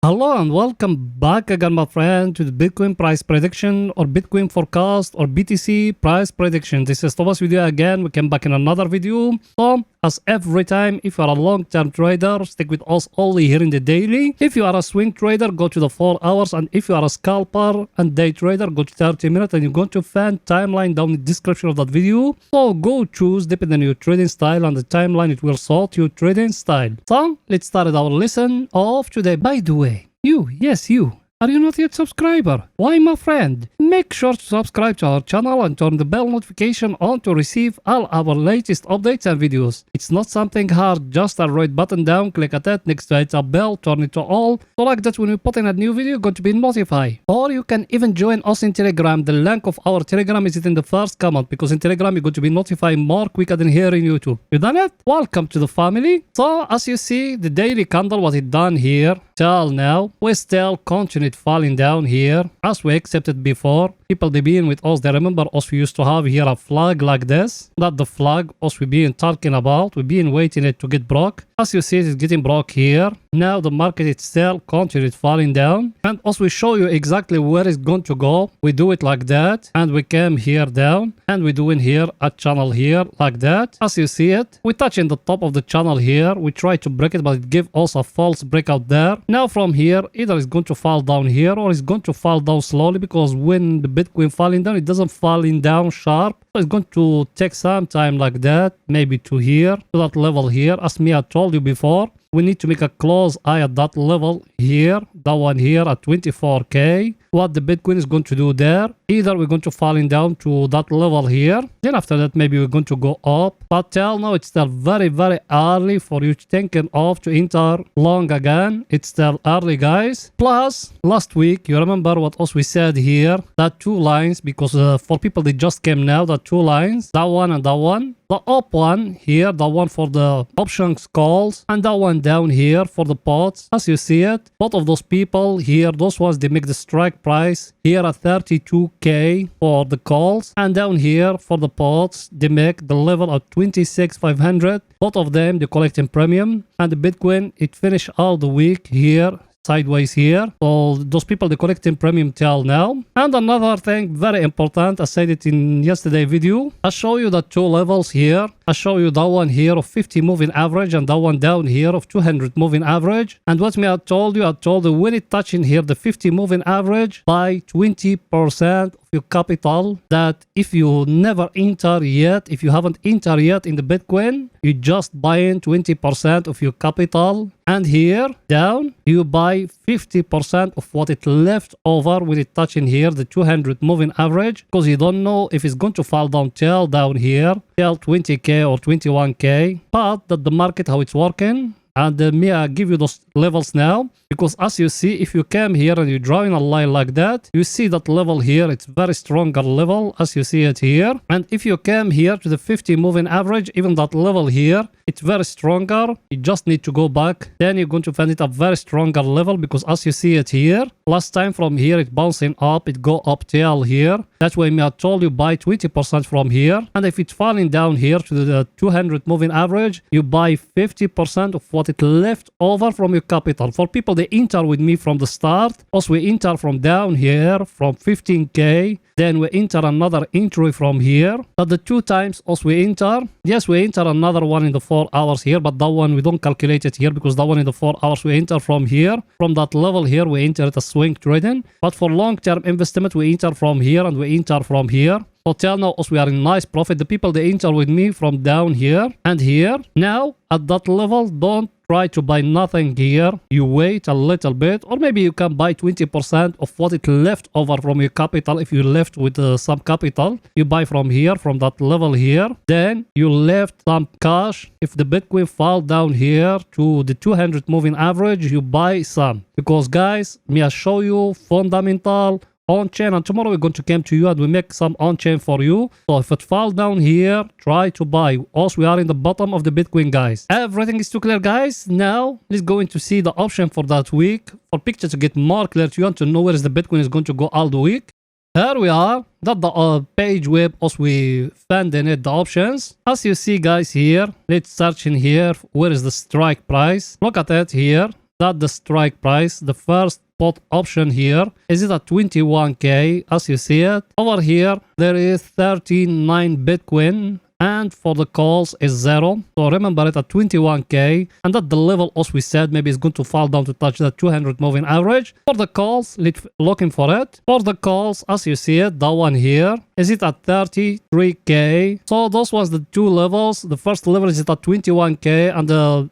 Hello and welcome back again, my friend, to the Bitcoin price prediction or Bitcoin forecast or BTC price prediction. This is Thomas with you again. We came back in another video. So, as every time, if you are a long-term trader, stick with us only here in the daily. If you are a swing trader, go to the 4 hours. And if you are a scalper and day trader, go to 30 minutes. And you're going to find timeline down in the description of that video. So, go choose depending on your trading style, and the timeline it will sort your trading style. So, let's start our lesson of today. By the way, yes, you. Are you not yet subscriber? Why, my friend? Make sure to subscribe to our channel and turn the bell notification on to receive all our latest updates and videos. It's not something hard, just a red button down, click at it, next to it a bell, turn it to all, so like that when we put in a new video, you're going to be notified. Or you can even join us in Telegram. The link of our Telegram is in the first comment, because in Telegram you're going to be notified more quicker than here in YouTube. You done it? Welcome to the family. So as you see, the daily candle, what it done here till now, we still continue falling down here as we accepted before. People they been with us, they remember us, we used to have here a flag like this. Not the flag us we been talking about. We been waiting it to get broke. As you see, it's getting broke here. Now the market is still continued falling down, and also we show you exactly where it's going to go. We do it like that, and we came here down, and we doing here a channel here like that. As you see it, we touch in the top of the channel here. We try to break it, but it give us a false breakout there. Now from here, either it's going to fall down here or it's going to fall down slowly, because when the Bitcoin falling down, it doesn't falling down sharp. So it's going to take some time like that, maybe to here, to that level here. As me, I told you before, we need to make a close eye at that level here, that one here at 24k. What the Bitcoin is going to do there, either we're going to falling down to that level here, then after that maybe we're going to go up. But till now it's still very early for you thinking of to enter long again. It's still early, guys. Plus last week, you remember what else we said here, that two lines, because for people that just came now, that two lines, that one and that one. The up one here, the one for the options calls, and that one down here for the pots. As you see it, both of those people here, those ones, they make the strike price here at 32k for the calls, and down here for the pots, they make the level of 26,500. Both of them, they collecting premium, and the Bitcoin, it finished all the week here sideways here. So those people, they collecting premium till now. And another thing very important, I said it in yesterday video, I show you the two levels here. I show you that one here of 50 moving average and that one down here of 200 moving average. And what me I told you when it touching here the 50 moving average, by 20% your capital, that if you never enter yet, if you haven't entered yet in the Bitcoin, you just buying 20% of your capital, and here down you buy 50% of what it left over when it touching here the 200 moving average, because you don't know if it's going to fall down till down here till 20k or 21k. But that the market how it's working, and me I give you those levels now, because as you see, if you came here and you're drawing a line like that, you see that level here, it's very stronger level as you see it here. And if you came here to the 50 moving average, even that level here, it's very stronger. You just need to go back, then you're going to find it a very stronger level, because as you see it here, last time from here it bouncing up, it go up till here. That's why me I told you buy 20% from here, and if it's falling down here to the 200 moving average, you buy 50% of what it left over from your capital. For people they enter with me from the start, also we enter from down here from 15k, then we enter another entry from here. But the two times also we enter, yes, we enter another one in the 4 hours here, but that one we don't calculate it here, because that one in the 4 hours we enter from here, from that level here we enter it a swing trading. But for long-term investment we enter from here and we enter from here. So till now also we are in nice profit. The people they enter with me from down here and here. Now at that level, don't try to buy nothing here. You wait a little bit, or maybe you can buy 20% of what it left over from your capital. If you left with some capital, you buy from here, from that level here. Then you left some cash. If the Bitcoin fall down here to the 200 moving average, you buy some. Because guys, me I show you fundamental on-chain, and tomorrow we're going to come to you and we make some on-chain for you. So if it fall down here, try to buy. Also, we are in the bottom of the Bitcoin, guys. Everything is too clear, guys. Now let's go into see the option for that week. For picture to get more clear, you want to know where is the Bitcoin is going to go all the week. Here we are. That the page web also we found in it the options. As you see, guys, here, let's search in here. Where is the strike price? Look at it here. that the strike price, the first spot option here, is it at 21k as you see it. Over here there is 39 Bitcoin, and for the calls is 0. So remember it at 21k, and at the level as we said, maybe it's going to fall down to touch the 200 moving average. For the calls, let's looking for it. For the calls, as you see it, that one here, is it at 33k. So those was the two levels. The first level is it at 21k, and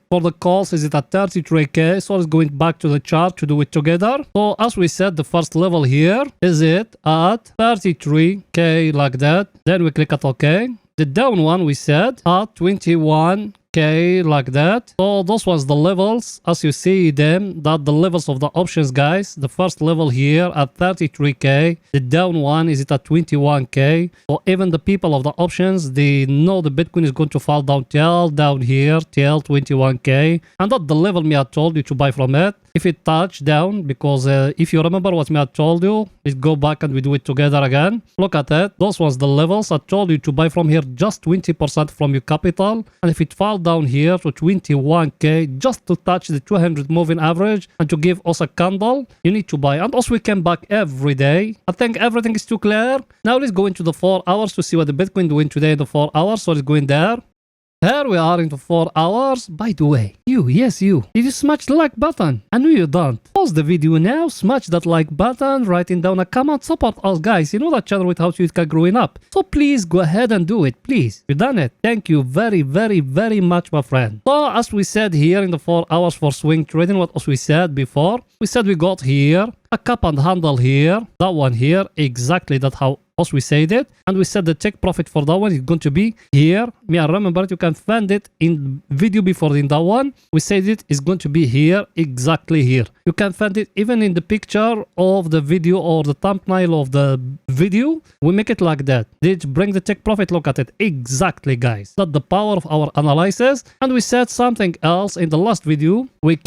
for the calls is it at 33k. So it's going back to the chart to do it together. So as we said, the first level here is it at 33k like that. Then we click at OK. The down one we said at 21k like that. So those was the levels as you see them, that the levels of the options, guys. The first level here at 33k, the down one is it at 21k. So even the people of the options, they know the Bitcoin is going to fall down till down here till 21k, and at the level me I told you to buy from it. If it touch down, because if you remember what me I told you, let's go back and we do it together again. Look at it. Those was the levels I told you to buy from here, just 20% from your capital. And if it fall down here to 21k, just to touch the 200 moving average and to give us a candle, you need to buy. And also we come back every day. I think everything is too clear. Now let's go into the 4 hours to see what the Bitcoin doing today in the 4 hours. So let's go in there. Here we are into 4 hours. By the way, yes you, did you smash the like button? I know you don't. Pause the video now, smash that like button, writing down a comment, support us guys. You know that channel without you it can growing up. So please go ahead and do it, please. You done it. Thank you very much, my friend. So as we said here in the 4 hours for swing trading, what as we said before, we said we got here a cup and handle here, that one here, exactly that how as we said it, and we said the take profit for that one is going to be here. Me, I remember it, you can find it in video before in that one. We said it is going to be here, exactly here. You can find it even in the picture of the video or the thumbnail of the video. We make it like that. Did bring the take profit, look at it, exactly guys. That's the power of our analysis. And we said something else in the last video. We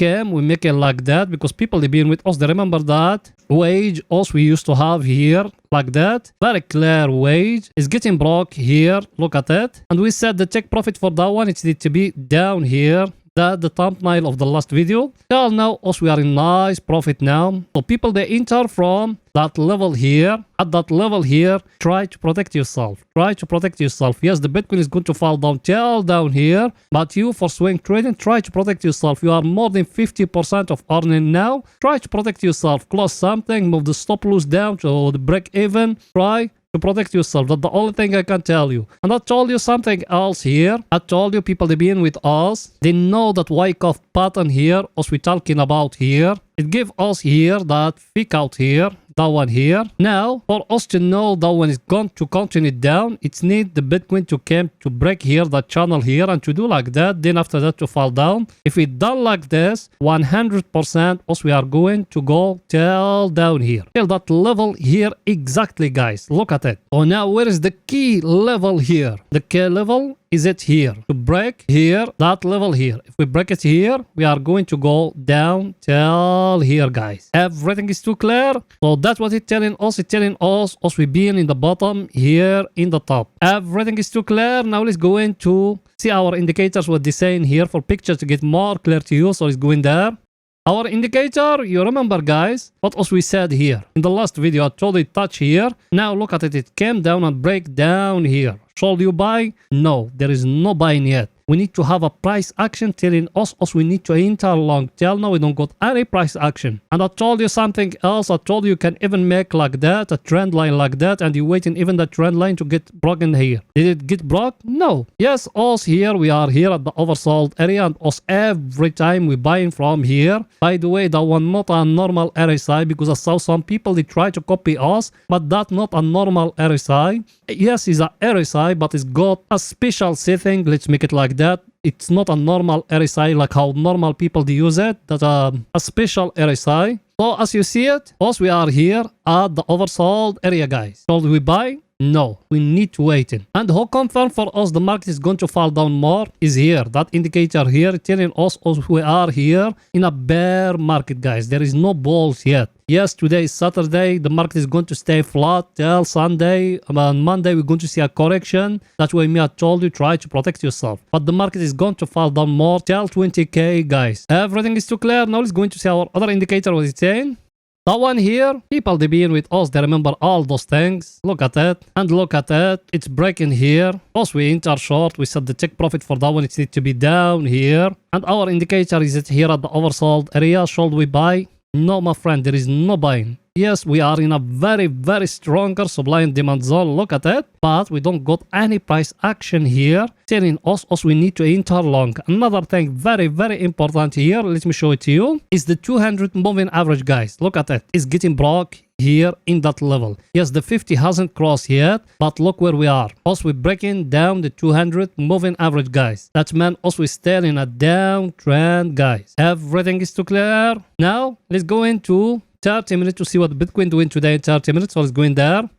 make it like that because people they been with us, they remember that wage also we used to have here like that, very clear wage is getting broke here, look at it. And we said the take profit for that one, it needs to be down here, that the thumbnail of the last video. Well, now also we are in nice profit now. So people they enter from that level here, at that level here, try to protect yourself. Try to protect yourself. Yes, the Bitcoin is going to fall down till down here, but you for swing trading, try to protect yourself. You are more than 50% of earning now. Try to protect yourself. Close something, move the stop loss down to the break even. Try to protect yourself. That's the only thing I can tell you. And I told you something else here. I told you people they been with us, they know that Wyckoff pattern here, as we talking about here. It give us here that peak out here, that one here. Now, for us to know that one is going to continue down, it's need the Bitcoin to come to break here, that channel here, and to do like that. Then after that to fall down. If we done like this, 100% us we are going to go till down here, till that level here exactly, guys. Look at it. So now where is the key level here? The key level is it here to break here, that level here. If we break it here, we are going to go down till here, guys. Everything is too clear. So that's what it's telling us. It's telling us as we being in the bottom here in the top. Everything is too clear. Now let's go into see our indicators, what they're saying here for picture to get more clear to you. So let's go in there. Our indicator, you remember guys, what else we said here? In the last video, I told you touch here. Now look at it, it came down and break down here. Should you buy? No, there is no buying yet. We need to have a price action telling us we need to enter long. Till now we don't got any price action. And I told you something else. I told you can even make like that, a trend line like that, and you waiting even the trend line to get broken here. Did it get broke? No. Yes, us here, we are here at the oversold area, and us every time we buying from here. By the way, that one not a normal RSI, because I saw some people they try to copy us, but that not a normal RSI. Yes, it's a RSI, but it's got a special setting. Let's make it like that. It's not a normal RSI like how normal people they use it. That's a special RSI. So as you see it, us we are here at the oversold area, guys. Should we buy? No, we need to wait in. And who confirmed for us the market is going to fall down more is here. That indicator here telling us we are here in a bear market, guys. There is no bulls yet. Yes, today is Saturday. The market is going to stay flat till Sunday. On Monday, we're going to see a correction. That's why me I told you, try to protect yourself. But the market is going to fall down more till 20k, guys. Everything is too clear. Now let's go into see our other indicator, what it's saying. That one here, people they been with us, they remember all those things. Look at it, and look at it. It's breaking here. Once we enter short, we set the take profit for that one. It needs to be down here. And our indicator is it here at the oversold area. Should we buy? No, my friend, there is no buying. Yes, we are in a very, very stronger supply and demand zone. Look at it. But we don't got any price action here. Telling us we need to enter long. Another thing very, very important here. Let me show it to you. Is the 200 moving average, guys. Look at it. It's getting broke here in that level. Yes, the 50 hasn't crossed yet, but look where we are. Also, we're breaking down the 200 moving average, guys. That means also we're still in a downtrend, guys. Everything is too clear. Now, let's go into 30 minutes to see what Bitcoin doing today in 30 minutes. So let's go in there.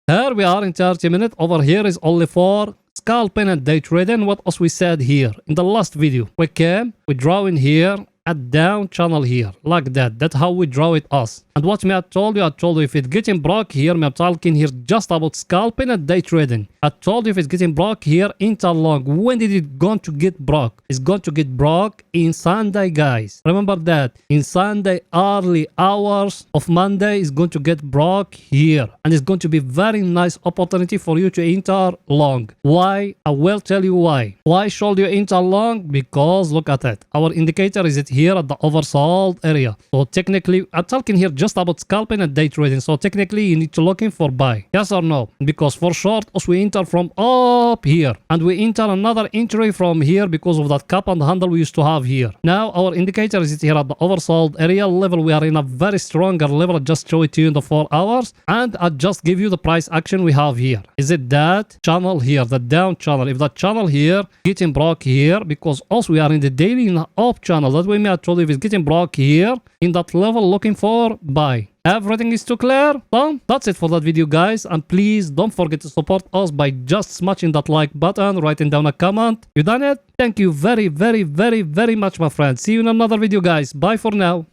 Here we are in 30 minutes. Over here is only for scalping and day trading. What else we said here in the last video? We draw in here a down channel here like that. That's how we draw it us. And what me I told you if it's getting broke here, me I'm talking here just about scalping and day trading. I told you if it's getting broke here enter long. When did it going to get broke? It's going to get broke in Sunday, guys. Remember that in Sunday early hours of Monday is going to get broke here, and it's going to be very nice opportunity for you to enter long. Why? I will tell you why. Why should you enter long? Because look at it. Our indicator is it here at the oversold area. So technically, I'm talking here just about scalping and day trading. So technically, you need to look in for buy. Yes or no? Because for short, us we enter from up here, and we enter another entry from here because of that cap and handle we used to have here. Now our indicator is it here at the oversold area level. We are in a very stronger level. I just show it to you in the 4 hours, and I just give you the price action we have here. Is it that channel here, the down channel? If that channel here getting broke here, because also we are in the daily in the up channel. That way me I told you if it's getting broke here in that level, looking for buy. Everything is too clear? Well, that's it for that video, guys. And please don't forget to support us by just smashing that like button, writing down a comment. You done it? Thank you very, very, very, very much, my friends. See you in another video, guys. Bye for now.